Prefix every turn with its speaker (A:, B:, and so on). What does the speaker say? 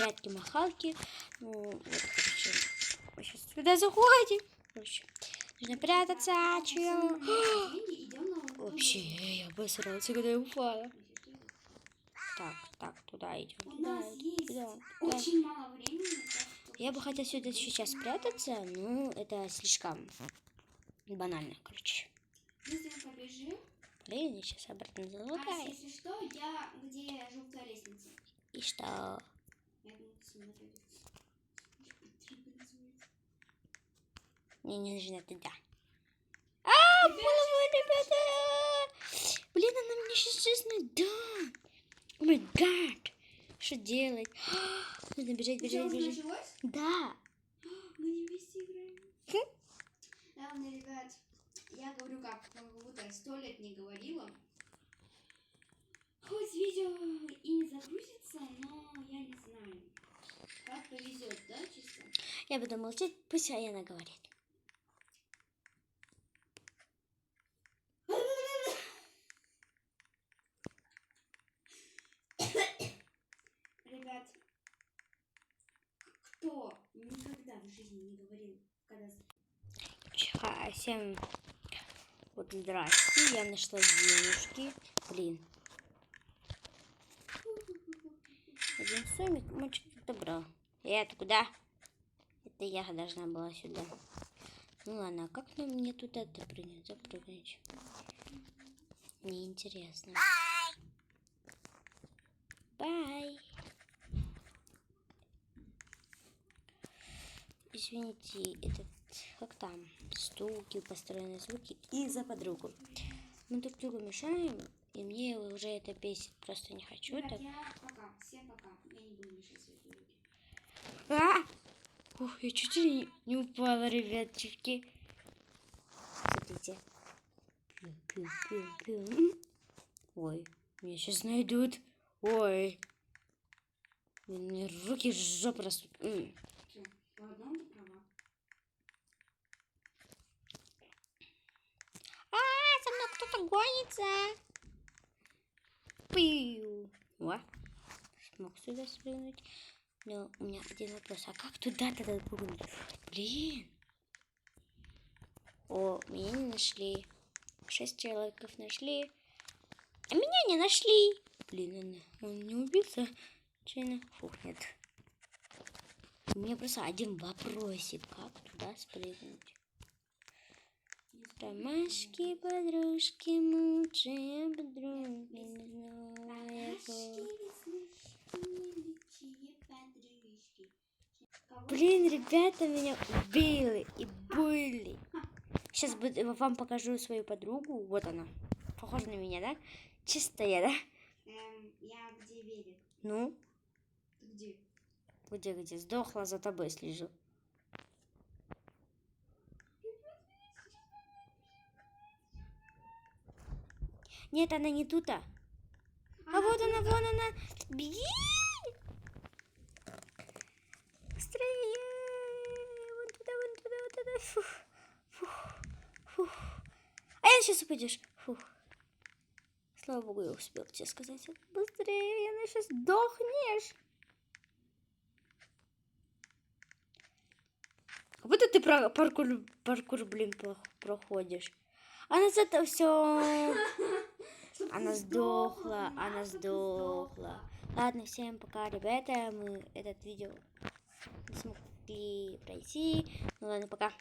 A: прятки-махалки. Ну, вот, короче, мы сейчас сюда заходим. Короче, нужно прятаться, Вообще, я обосрался, когда я упала. Так, туда идем.
B: У нас есть очень мало времени.
A: Я бы хотела сюда сейчас спрятаться, но это слишком банально, короче.
B: Если мы побежим...
A: Блин, я сейчас обратно залагаю.
B: Если что, я где желтая лестница.
A: И что? Мне не нужно туда. Ребята! Блин, она меня сейчас найдет. О май гад. Что делать? Нужно бежать. Да.
B: Мы не вместе играем. Ладно, ребят, я говорю как будто 100 лет не говорила. Хоть видео и не загрузится, но я не знаю. Как повезет, да, чисто?
A: Я буду молчать, пусть Аяна говорит.
B: Ребят, кто никогда в жизни не говорил, когда...
A: Всем вот здрасте, я нашла денежки. Блин. Один сомик, мальчик добра. Это куда? Это я должна была сюда. Ну ладно, а как мне туда запрыгнуть? Мне интересно. Бай. Извините, этот, как там, стуки, построенные звуки из-за подругу. Мы друг другу мешаем, и мне уже это бесит. Просто не хочу.
B: Ребят,
A: так.
B: я пока. Всем пока. Я не буду мешать своей подруге.
A: Ух, я чуть ли не упала, ребятчики. Смотрите. Ой, меня сейчас найдут. Ой. Мне руки жопа растут.
B: Все, по одному ты права.
A: За мной кто-то гонится. Пиу. О, смог сюда спрыгнуть. Но у меня один вопрос. А как туда тогда прыгнуть? Блин. О, меня не нашли. 6 человеков нашли. А меня не нашли. Блин, он не убился. Чайно. Фух, нет. У меня просто один вопросик. Как туда спрыгнуть? Ромашки, подружки, лучшие подруги, не знаю. Блин, ребята меня убили и были. Сейчас вам покажу свою подругу. Вот она. Похожа на меня, да? Чистая, да?
B: Я где велик?
A: Ну?
B: Ты где?
A: Где? Сдохла, за тобой слежу. Нет, она не тут. А вот она, вон она. Беги! Быстрее! Вон туда. Фух. А я сейчас упадешь. Фух. Слава богу, я успел тебе сказать. Быстрее, я сейчас сдохнешь. Как будто ты паркур, блин, проходишь. А назад это все. Она сдохла. Ладно, всем пока, ребята. Мы этот видео не смогли пройти. Ну ладно, пока.